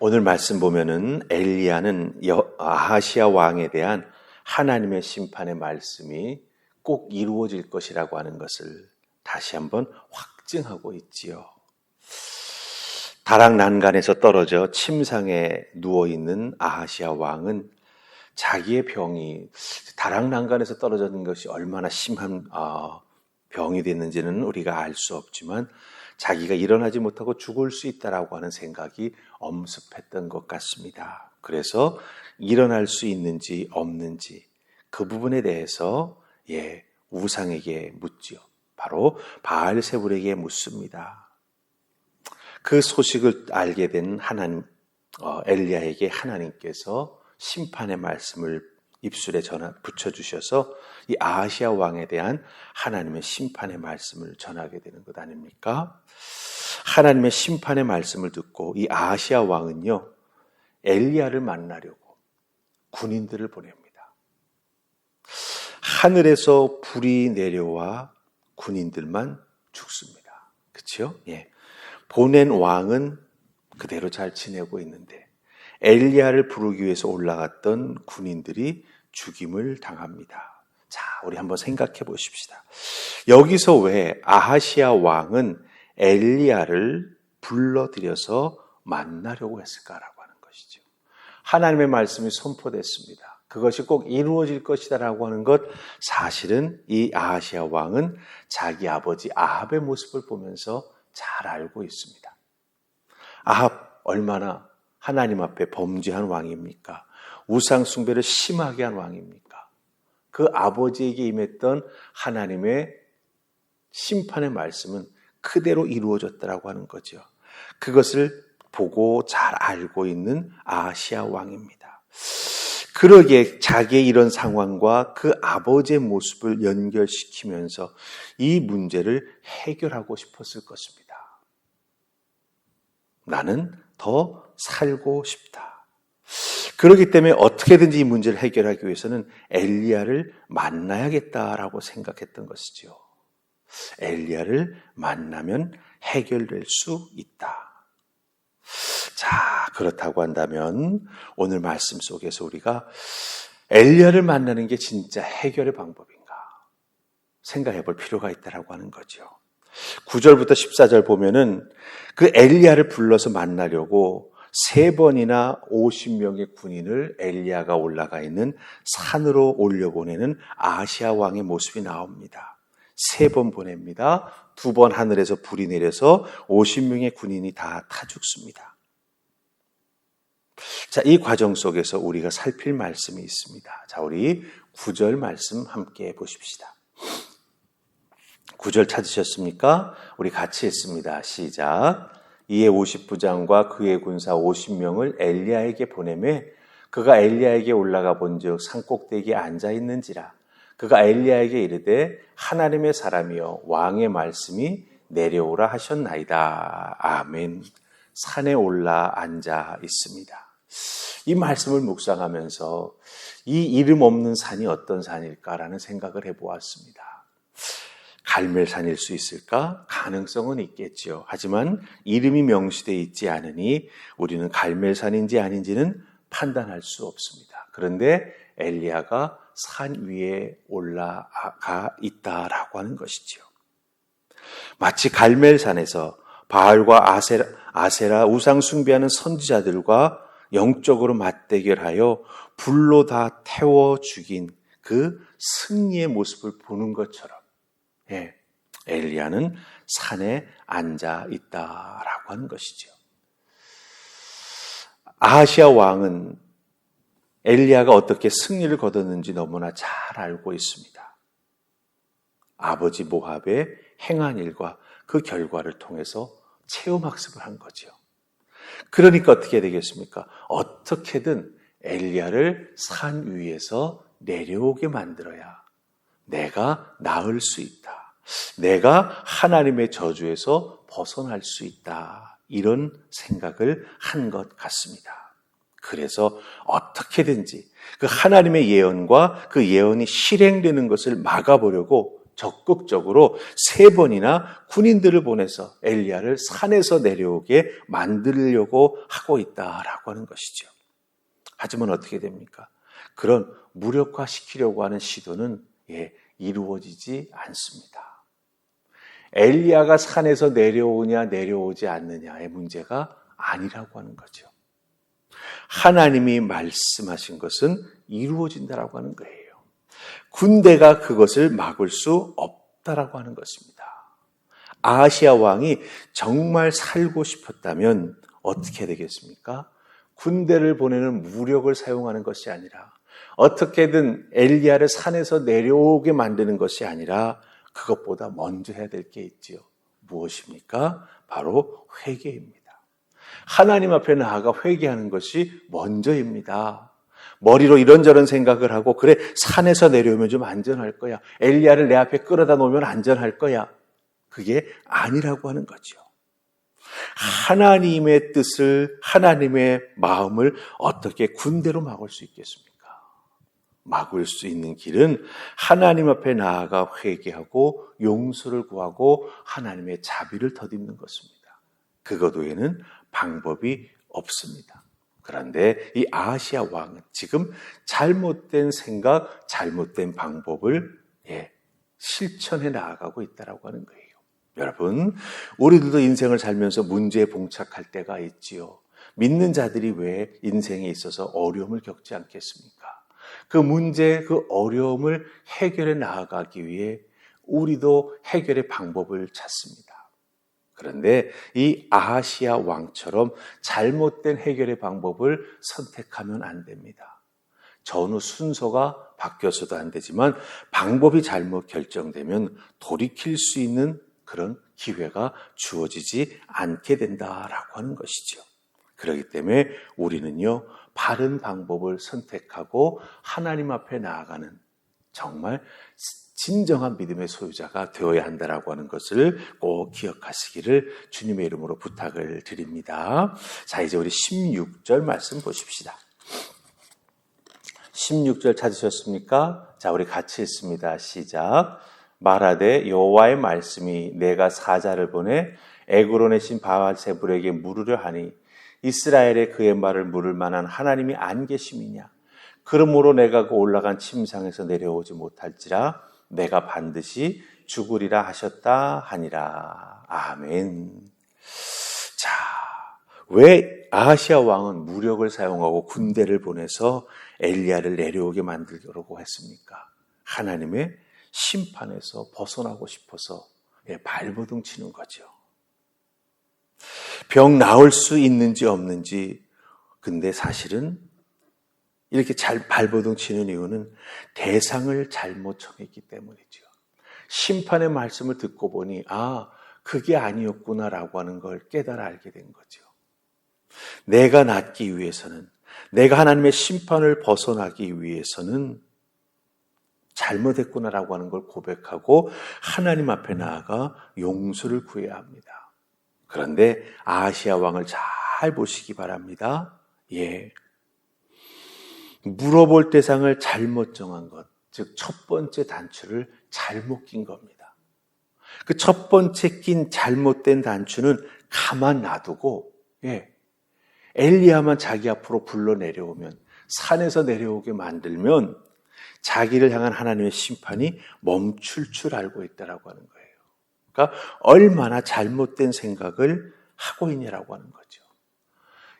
오늘 말씀 보면은 엘리야는 아하시아 왕에 대한 하나님의 심판의 말씀이 꼭 이루어질 것이라고 하는 것을 다시 한번 확증하고 있지요. 다락 난간에서 떨어져 침상에 누워있는 아하시아 왕은 자기의 병이 다락 난간에서 떨어졌는 것이 얼마나 심한 병이 됐는지는 우리가 알 수 없지만 자기가 일어나지 못하고 죽을 수 있다라고 하는 생각이 엄습했던 것 같습니다. 그래서 일어날 수 있는지 없는지 그 부분에 대해서 우상에게 묻지요. 바로 바알세불에게 묻습니다. 그 소식을 알게 된 엘리야에게 하나님께서 심판의 말씀을 입술에 붙여주셔서 이 아하시아 왕에 대한 하나님의 심판의 말씀을 전하게 되는 것 아닙니까? 하나님의 심판의 말씀을 듣고 이 아하시아 왕은요, 엘리야를 만나려고 군인들을 보냅니다. 하늘에서 불이 내려와 군인들만 죽습니다. 그렇죠? 보낸 왕은 그대로 잘 지내고 있는데 엘리야를 부르기 위해서 올라갔던 군인들이 죽임을 당합니다. 자, 우리 한번 생각해 보십시다. 여기서 왜 아하시아 왕은 엘리야를 불러들여서 만나려고 했을까라고 하는 것이죠. 하나님의 말씀이 선포됐습니다. 그것이 꼭 이루어질 것이다라고 하는 것, 사실은 이 아하시아 왕은 자기 아버지 아합의 모습을 보면서 잘 알고 있습니다. 아합 얼마나 하나님 앞에 범죄한 왕입니까? 우상 숭배를 심하게 한 왕입니까? 그 아버지에게 임했던 하나님의 심판의 말씀은 그대로 이루어졌다라고 하는 거죠. 그것을 보고 잘 알고 있는 아하시아 왕입니다. 그러기에 자기의 이런 상황과 그 아버지의 모습을 연결시키면서 이 문제를 해결하고 싶었을 것입니다. 나는 더 살고 싶다. 그렇기 때문에 어떻게든지 이 문제를 해결하기 위해서는 엘리야를 만나야겠다라고 생각했던 것이죠. 엘리야를 만나면 해결될 수 있다. 자, 그렇다고 한다면 오늘 말씀 속에서 우리가 엘리야를 만나는 게 진짜 해결의 방법인가 생각해 볼 필요가 있다라고 하는 거죠. 9절부터 14절 보면은 그 엘리야를 불러서 만나려고 3번이나 50명의 군인을 엘리야가 올라가 있는 산으로 올려보내는 아하시아 왕의 모습이 나옵니다. 3번 보냅니다. 2번 하늘에서 불이 내려서 50명의 군인이 다 타 죽습니다. 자, 이 과정 속에서 우리가 살필 말씀이 있습니다. 자, 우리 9절 말씀 함께 보십시다. 9절 찾으셨습니까? 우리 같이 했습니다. 시작. 이에 50부장과 그의 군사 50명을 엘리야에게 보내매 그가 엘리야에게 올라가 본즉 산꼭대기에 앉아 있는지라. 그가 엘리야에게 이르되 하나님의 사람이여 왕의 말씀이 내려오라 하셨나이다. 아멘. 산에 올라 앉아 있습니다. 이 말씀을 묵상하면서 이 이름 없는 산이 어떤 산일까라는 생각을 해보았습니다. 갈멜산일 수 있을까? 가능성은 있겠죠. 하지만 이름이 명시되어 있지 않으니 우리는 갈멜산인지 아닌지는 판단할 수 없습니다. 그런데 엘리야가 산 위에 올라가 있다라고 하는 것이죠. 마치 갈멜산에서 바알과 아세라 우상 숭배하는 선지자들과 영적으로 맞대결하여 불로 다 태워 죽인 그 승리의 모습을 보는 것처럼 엘리야는 산에 앉아 있다라고 하는 것이죠. 아하시아 왕은 엘리야가 어떻게 승리를 거뒀는지 너무나 잘 알고 있습니다. 아버지 모압의 행한 일과 그 결과를 통해서 체험학습을 한 거죠. 그러니까 어떻게 되겠습니까? 어떻게든 엘리야를 산 위에서 내려오게 만들어야 내가 나을 수 있다. 내가 하나님의 저주에서 벗어날 수 있다. 이런 생각을 한 것 같습니다. 그래서 어떻게든지 그 하나님의 예언과 그 예언이 실행되는 것을 막아보려고 적극적으로 3번이나 군인들을 보내서 엘리야를 산에서 내려오게 만들려고 하고 있다라고 하는 것이죠. 하지만 어떻게 됩니까? 그런 무력화시키려고 하는 시도는 이루어지지 않습니다. 엘리야가 산에서 내려오냐 내려오지 않느냐의 문제가 아니라고 하는 거죠. 하나님이 말씀하신 것은 이루어진다라고 하는 거예요. 군대가 그것을 막을 수 없다라고 하는 것입니다. 아하시야 왕이 정말 살고 싶었다면 어떻게 되겠습니까? 군대를 보내는 무력을 사용하는 것이 아니라 어떻게든 엘리야를 산에서 내려오게 만드는 것이 아니라 그것보다 먼저 해야 될 게 있지요. 무엇입니까? 바로 회개입니다. 하나님 앞에 나아가 회개하는 것이 먼저입니다. 머리로 이런저런 생각을 하고 그래 산에서 내려오면 좀 안전할 거야. 엘리야를 내 앞에 끌어다 놓으면 안전할 거야. 그게 아니라고 하는 거죠. 하나님의 뜻을 하나님의 마음을 어떻게 군대로 막을 수 있겠습니까? 막을 수 있는 길은 하나님 앞에 나아가 회개하고 용서를 구하고 하나님의 자비를 덧입는 것입니다. 그것 외에는 방법이 없습니다. 그런데 이 아하시야 왕은 지금 잘못된 생각, 잘못된 방법을 실천해 나아가고 있다고 하는 거예요. 여러분, 우리들도 인생을 살면서 문제에 봉착할 때가 있지요. 믿는 자들이 왜 인생에 있어서 어려움을 겪지 않겠습니까? 그 문제, 그 어려움을 해결해 나아가기 위해 우리도 해결의 방법을 찾습니다. 그런데 이 아하시야 왕처럼 잘못된 해결의 방법을 선택하면 안 됩니다. 전후 순서가 바뀌어서도 안 되지만 방법이 잘못 결정되면 돌이킬 수 있는 그런 기회가 주어지지 않게 된다라고 하는 것이죠. 그렇기 때문에 우리는요, 바른 방법을 선택하고 하나님 앞에 나아가는 정말 진정한 믿음의 소유자가 되어야 한다라고 하는 것을 꼭 기억하시기를 주님의 이름으로 부탁을 드립니다. 자, 이제 우리 16절 말씀 보십시다. 16절 찾으셨습니까? 자, 우리 같이 읽습니다. 시작. 말하되 여호와의 말씀이 내가 사자를 보내 에그론의 신 바알세불에게 물으려 하니 이스라엘에 그의 말을 물을 만한 하나님이 안 계심이냐? 그러므로 내가 그 올라간 침상에서 내려오지 못할지라 내가 반드시 죽으리라 하셨다 하니라. 아멘. 자, 왜 아하시야 왕은 무력을 사용하고 군대를 보내서 엘리야를 내려오게 만들려고 했습니까? 하나님의 심판에서 벗어나고 싶어서 발버둥 치는 거죠. 병 나을 수 있는지 없는지, 근데 사실은 이렇게 잘 발버둥 치는 이유는 대상을 잘못 정했기 때문이죠. 심판의 말씀을 듣고 보니 그게 아니었구나라고 하는 걸 깨달아 알게 된 거죠. 내가 낫기 위해서는, 내가 하나님의 심판을 벗어나기 위해서는 잘못했구나라고 하는 걸 고백하고 하나님 앞에 나아가 용서를 구해야 합니다. 그런데 아하시야 왕을 잘 보시기 바랍니다. 물어볼 대상을 잘못 정한 것, 즉 첫 번째 단추를 잘못 낀 겁니다. 그 첫 번째 낀 잘못된 단추는 가만 놔두고 엘리야만 자기 앞으로 불러 내려오면, 산에서 내려오게 만들면 자기를 향한 하나님의 심판이 멈출 줄 알고 있다라고 하는 거예요. 그러니까 얼마나 잘못된 생각을 하고 있냐라고 하는 거죠.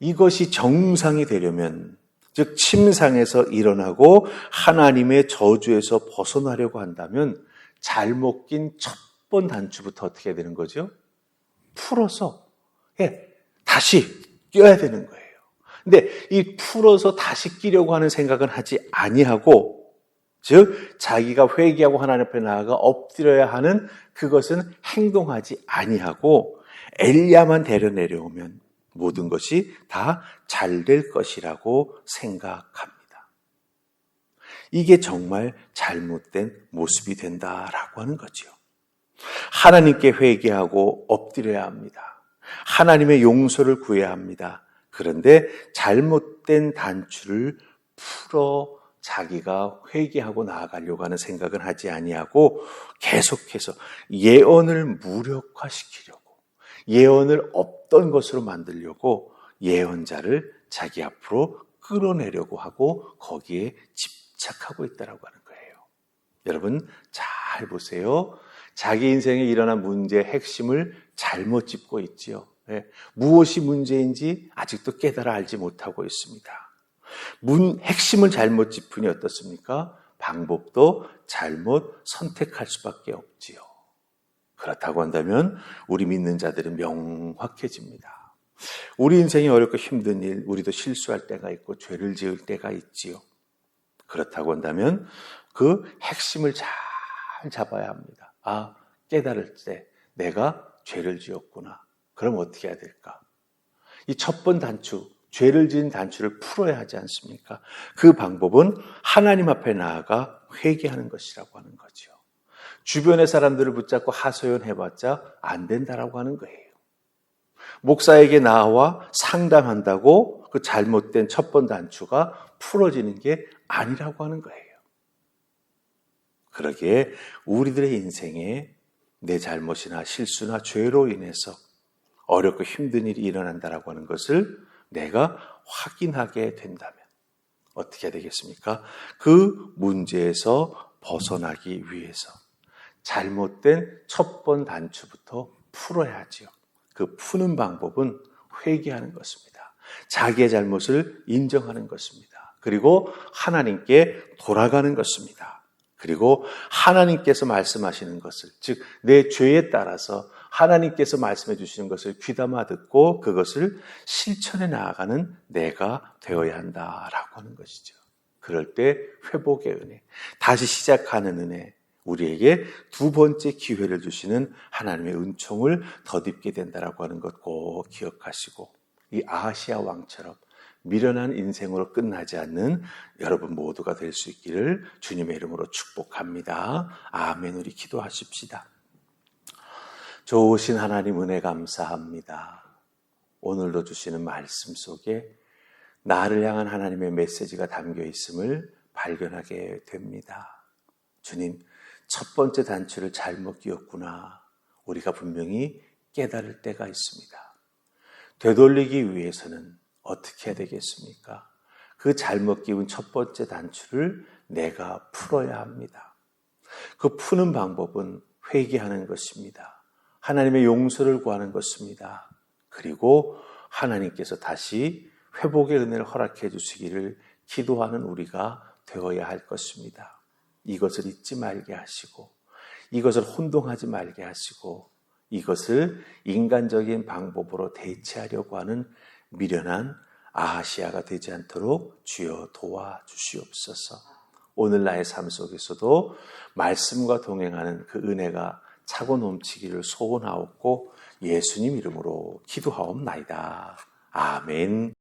이것이 정상이 되려면, 즉 침상에서 일어나고 하나님의 저주에서 벗어나려고 한다면 잘못 낀 첫 번 단추부터 어떻게 해야 되는 거죠? 풀어서 다시 껴야 되는 거예요. 근데 이 풀어서 다시 끼려고 하는 생각은 하지 아니하고, 즉 자기가 회개하고 하나님 앞에 나아가 엎드려야 하는 그것은 행동하지 아니하고 엘리야만 데려 내려오면 모든 것이 다 잘 될 것이라고 생각합니다. 이게 정말 잘못된 모습이 된다라고 하는 거죠. 하나님께 회개하고 엎드려야 합니다. 하나님의 용서를 구해야 합니다. 그런데 잘못된 단추를 풀어 자기가 회개하고 나아가려고 하는 생각은 하지 아니하고 계속해서 예언을 무력화시키려고, 예언을 없던 것으로 만들려고 예언자를 자기 앞으로 끌어내려고 하고 거기에 집착하고 있다라고 하는 거예요. 여러분 잘 보세요. 자기 인생에 일어난 문제의 핵심을 잘못 짚고 있지요. 무엇이 문제인지 아직도 깨달아 알지 못하고 있습니다. 핵심을 잘못 짚으니 어떻습니까? 방법도 잘못 선택할 수밖에 없지요. 그렇다고 한다면 우리 믿는 자들은 명확해집니다. 우리 인생이 어렵고 힘든 일, 우리도 실수할 때가 있고 죄를 지을 때가 있지요. 그렇다고 한다면 그 핵심을 잘 잡아야 합니다. 깨달을 때 내가 죄를 지었구나. 그럼 어떻게 해야 될까? 이 첫 번 단추, 죄를 지은 단추를 풀어야 하지 않습니까? 그 방법은 하나님 앞에 나아가 회개하는 것이라고 하는 거죠. 주변의 사람들을 붙잡고 하소연해봤자 안 된다라고 하는 거예요. 목사에게 나와 상담한다고 그 잘못된 첫 번 단추가 풀어지는 게 아니라고 하는 거예요. 그러기에 우리들의 인생에 내 잘못이나 실수나 죄로 인해서 어렵고 힘든 일이 일어난다라고 하는 것을 내가 확인하게 된다면 어떻게 해야 되겠습니까? 그 문제에서 벗어나기 위해서 잘못된 첫 번 단추부터 풀어야지요. 그 푸는 방법은 회개하는 것입니다. 자기의 잘못을 인정하는 것입니다. 그리고 하나님께 돌아가는 것입니다. 그리고 하나님께서 말씀하시는 것을, 즉 내 죄에 따라서 하나님께서 말씀해 주시는 것을 귀담아 듣고 그것을 실천해 나아가는 내가 되어야 한다라고 하는 것이죠. 그럴 때 회복의 은혜, 다시 시작하는 은혜, 우리에게 두 번째 기회를 주시는 하나님의 은총을 덧입게 된다라고 하는 것 꼭 기억하시고, 이 아하시아 왕처럼 미련한 인생으로 끝나지 않는 여러분 모두가 될 수 있기를 주님의 이름으로 축복합니다. 아멘. 우리 기도하십시다. 좋으신 하나님 은혜 감사합니다. 오늘도 주시는 말씀 속에 나를 향한 하나님의 메시지가 담겨 있음을 발견하게 됩니다. 주님, 첫 번째 단추를 잘못 끼웠구나. 우리가 분명히 깨달을 때가 있습니다. 되돌리기 위해서는 어떻게 해야 되겠습니까? 그 잘못 끼운 첫 번째 단추를 내가 풀어야 합니다. 그 푸는 방법은 회개하는 것입니다. 하나님의 용서를 구하는 것입니다. 그리고 하나님께서 다시 회복의 은혜를 허락해 주시기를 기도하는 우리가 되어야 할 것입니다. 이것을 잊지 말게 하시고, 이것을 혼동하지 말게 하시고, 이것을 인간적인 방법으로 대체하려고 하는 미련한 아하시아가 되지 않도록 주여 도와주시옵소서. 오늘 나의 삶 속에서도 말씀과 동행하는 그 은혜가 차고 넘치기를 소원하옵고 예수님 이름으로 기도하옵나이다. 아멘.